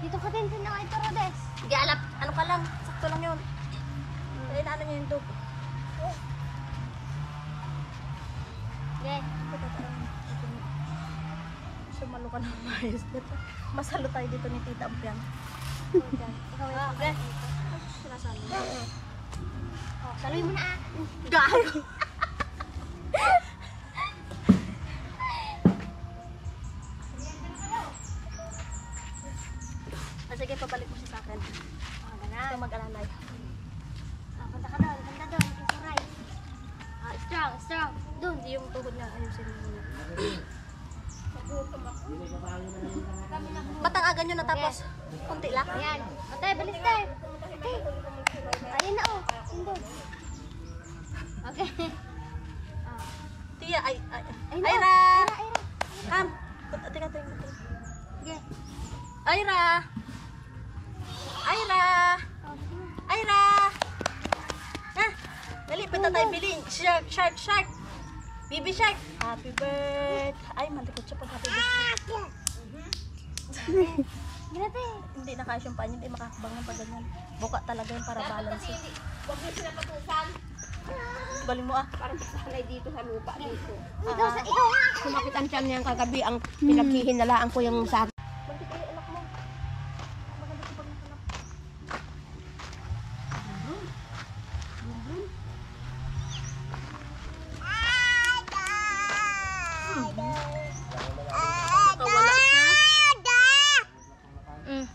Dito ka din na ito, Rodes. Sige, alap. Ano ka lang? Sakto lang yun. Ay, ano niya yung dog. Sige. Sumalo ka ng maayos. Masalo tayo dito ni Tita Ampiang. Ikaw yung Bre. Sinasalo. Oh, saluhin mo na ah. Gago! Sige, pabalik mo siya sa akin. Oh, ganun. Ito mag-alalay. Ah, punta ka doon. Punta doon. Kisuray. Ah, strong, strong. Doon, yung tuhod niya. Ayusin mo muna. Ba't ang aga nyo natapos? Kunti lang? Ayan. Ate, bilis tayo. Okay. Ayun na oh. Sindog. Okay. Ah. Tia, ay, Ayun na. Ayra! Ayra. Come! Teka. Sige. Ayra! Ayra! Oh, sige na. Ayra! Ha? Dali, punta tayo bilhin. Shark! Baby shark! Happy birthday! Ay, malikot siya pag happy birthday. Ginate. Hindi nakasya yung panya, hindi makakabang ng pag ganyan. Buka talaga yung para balance yun. Huwag niyo sinapatusan. Galing mo ah. Parang sanay dito sa lupa dito. Ikaw sa ikaw nga. Sumakit ang tiyan niyang kagabi. Ang pinaghihinalaan ko yung sa Bakit kayo anak mo? Maganda ko pag nakalap. Nakawala siya. Mm.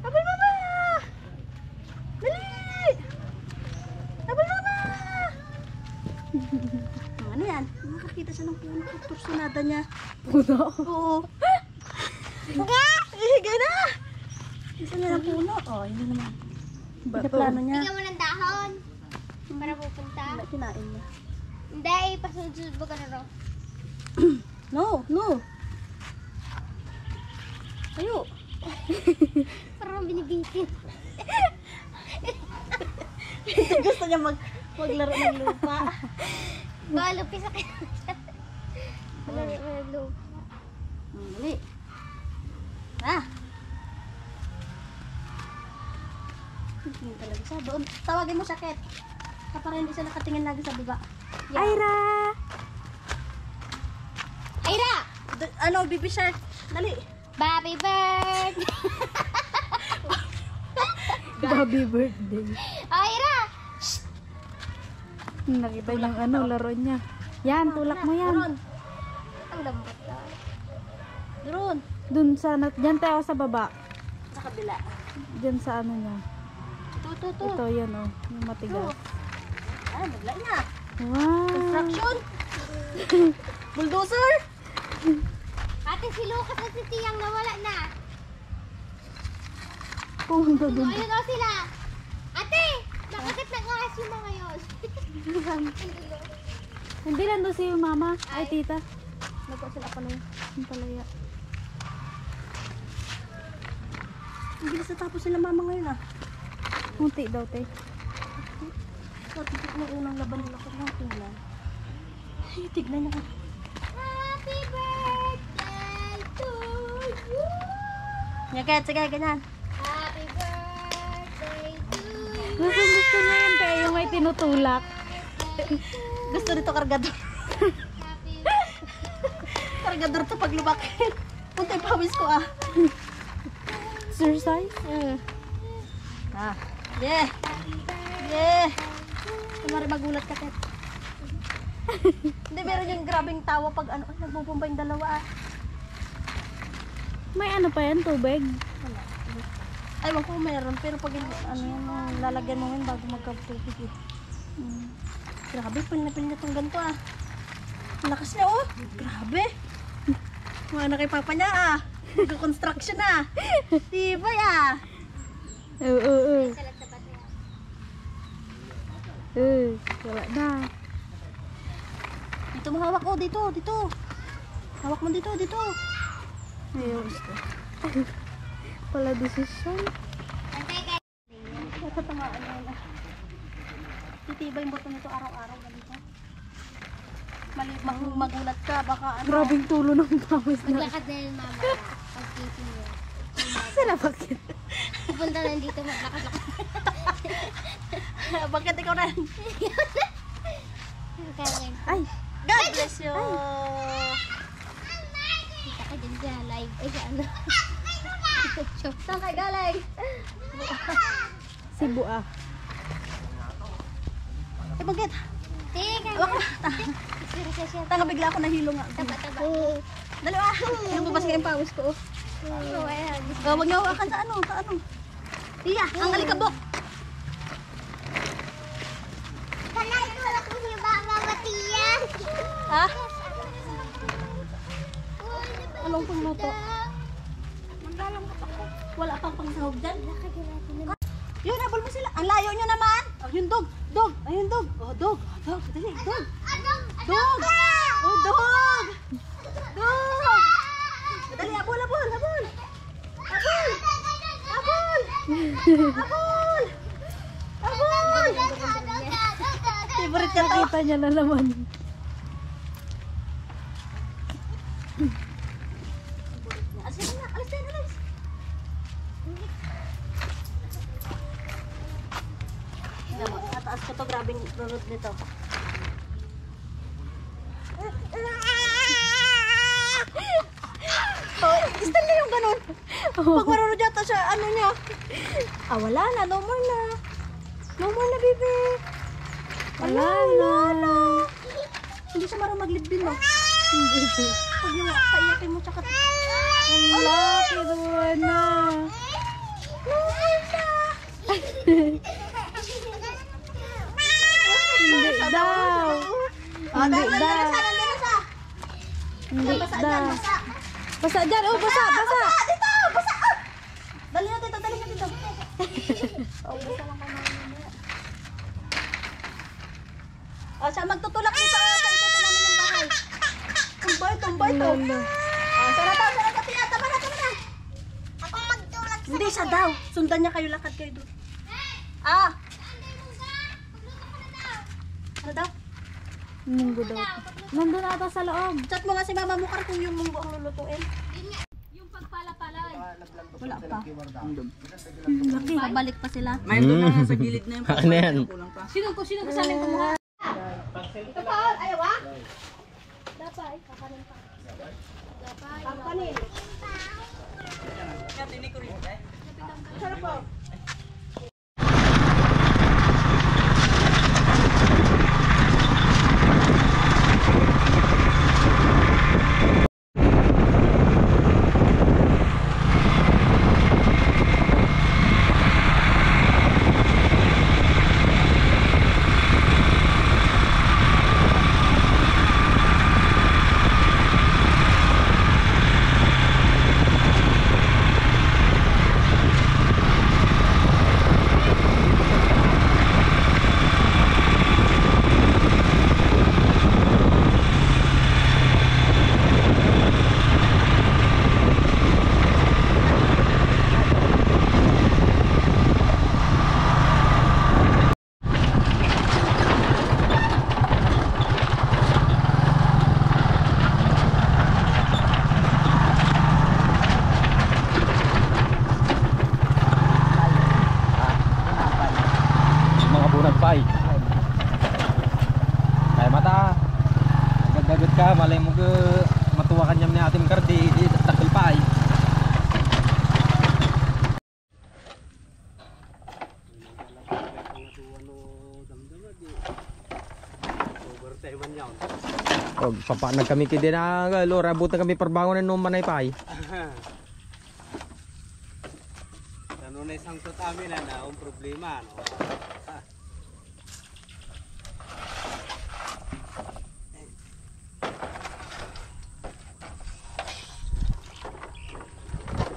Abay mama! Dali! Abay mama! Ano yan? Nakakita siya ng puno. Tursunada niya. Puno. Oo. Gana! Isa niya ng puno. Oh, hindi naman. Hindi plano niya. Bigyan mo ng dahon. Para pupunta. Wala, kinain niya. Hindi, pasunod-sunod mo ka na ro. No. Ayo. Parang binibitin. Gusto niya maglaro ng lupa. Galupi sa kanya. Malaro ng lupa. Dali. Ah. Tingin talaga siya. Doon. Tawagin mo siya, Ket. Para hindi siya nakatingin lagi sa baba. Ayra! Ayra! Ano, baby shark. Dali. Happy birthday! Bobby birthday. Ayra! Nakita niyang ano, laro niya. Yan, tulak mo yan. Doon. Ang lambot na. Doon. Dun sa, dyan tayo sa baba. Sa kabila. Dyan sa ano niya. Ito. Ito, yan oh. Yung matigas. Ah, naglay na. Wow! Construction. Bulldozer. Ate, si Lucas at si Tiyang nawala na. Pumunta dun. Ayun o sila. Ate! Bakit nag-ahas yung mga yun? Hindi lang doon si mama. Ay, tita. Nagkuha sila pa na yun. Yung palaya. Ang bilis natapos sila mama ngayon ah. Munti daw, te. Natipik na unang laban nila ko ng tingnan. Ay, tignan niya. Happy birthday to you! Nyaket, sige, ganyan. Happy birthday to you! Gusto niya yun, te. Yung may tinutulak. Gusto nito kargador. Happy Kargador to pag lumaki. Punta yung pawis ko ah. Exercise? Ah. Yeah. Yeah. Kumari magulat ka, Tet. Hindi, meron yung grabing tawa pag ano, nagbubumba yung dalawa ah. May ano pa yan, tubig? Wala. Ay, wag ko meron. Pero pag ano yan, lalagyan mo yun bago magkabtubig eh. Grabe, pinapil niya itong ganito ah. Ang lakas niya oh. Grabe. Mga na kay papa niya ah. Nagka-construction ah. Tibay ah. Oo. Salat sa pati. Wala na. Dito mo hawak oh, dito. Hawak mo dito. Ayun. Pala decision. Ante, kay... Natatamaan na yun ah. Titibay yung buto nito araw-araw ganito. Magulat ka, baka ano. Grabing tulo ng pawis na. Maglakad na yun mamaya. Pag-gising niya. Sila bakit? Pupunta lang dito, maglakad-lakad. Bakit ikaw na? Kaya Ay! God bless you! kita ka dyan sa live. Ay, sa ano? Saan kayo galing? Cebu ah. Eh, bakit? Teka, Waka. seryoso siya. Tanga, bigla ako nahilo nga. Taba-taba. Dali ah! Yung babas nga yung pawis ko. Oo, ayan. Huwag niyo hawakan sa ano, sa ano. Tiya, ang alikabok. Kalay ko lang kung yung mamamatiyan. Ha? Anong pangluto? Maglalamot ako. Wala pang pangsahog dyan. Lakad na. Yun, habol mo sila. Ang layo nyo naman. Oh, yun, dog. Dog. Ayun, dog. Oh, dog. Oh, dog. Dali, dog. Dog. Oh, dog. Dog. Dali, habol, habol, habol. Habol. Habol. Habol. Habol. Favorite ka to. Nakita niya na naman. Alis na, alis na, alis. Nataas ko to, grabing rurot nito. Oh, istan na yung ganun. Pag marunod yata siya, ano niya. Ah, wala na, no more na. No more na, baby. Wala na. Hindi siya marunong maglibin, no? Pag yung paiyakin mo, tsaka... Wala, kinuha na. No more na. Hindi daw. Ah, Hindi dahil daw. nandun na siya. Hindi Basa daw. dyan, basa. Basa dyan. Oh, basa, basa. Basa, dito, basa. Ah! Dali na dito, dali na dito. Oh, basa lang kami mamaya. Oh, siya magtutulak dito. Oh, sa ito namin yung bahay. Tumbay, tumbay, to. Lolo. Oh, sana daw, tiya. Tama na, tama na. Ako magtulak. Hindi siya daw. Sundan niya kayo, lakad kayo doon. Ah, ano daw? Munggo daw. Nandun ata sa loob. Chat mo nga si Mama Mukar kung yung munggo ang lulutuin. Wala pa. Laki. Babalik pa sila. May doon na sa gilid na yung Ano yan? Sino sa amin kumuha? Ito pa, ayaw ah? Dapay, kakanin pa. Dapay. Kanin. Sarap po. Mga bunag pay. Kaya mata. Gagagot ka, malay mo ke matuwa kanyam ni ating kardi di takil pay. Og papanag kami kidi na lora buta kami perbangunan no manay pay. Ano na isang tot amin na ang problema, no?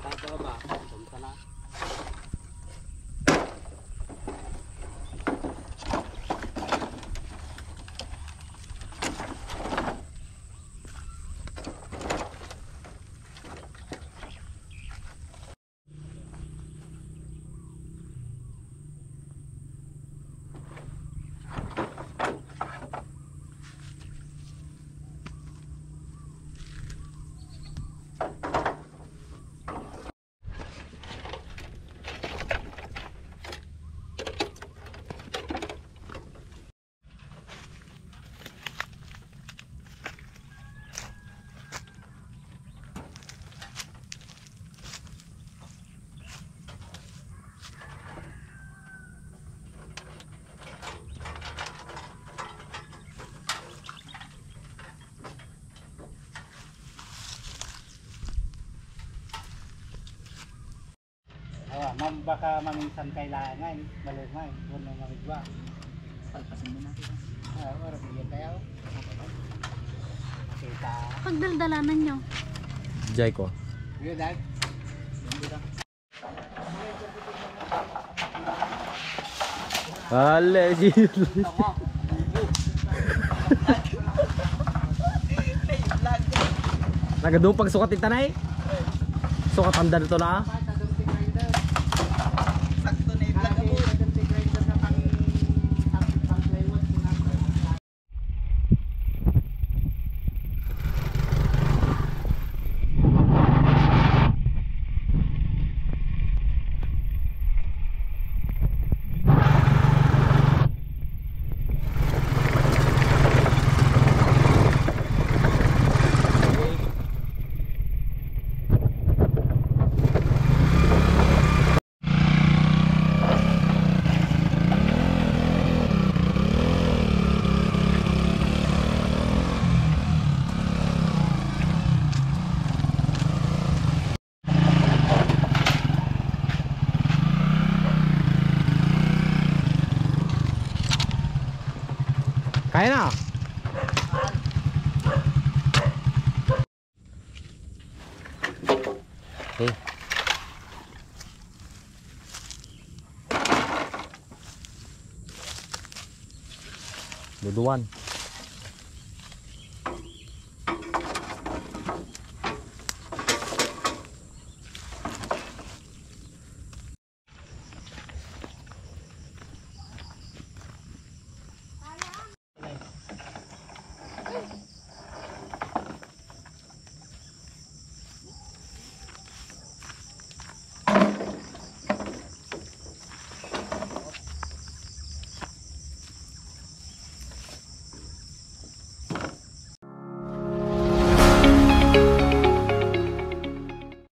Tato ba? Punta na. baka maminsan kailangan, malumay, wala mamigwa. Palpasin mo natin. Wala bigyan tayo. Kita. Pagdaldalanan nyo. Jay ko. Yun, Dad. Ale, nagadupag sukat itanay. Sukat anda dito na. Kaya na. Okay. Duduan.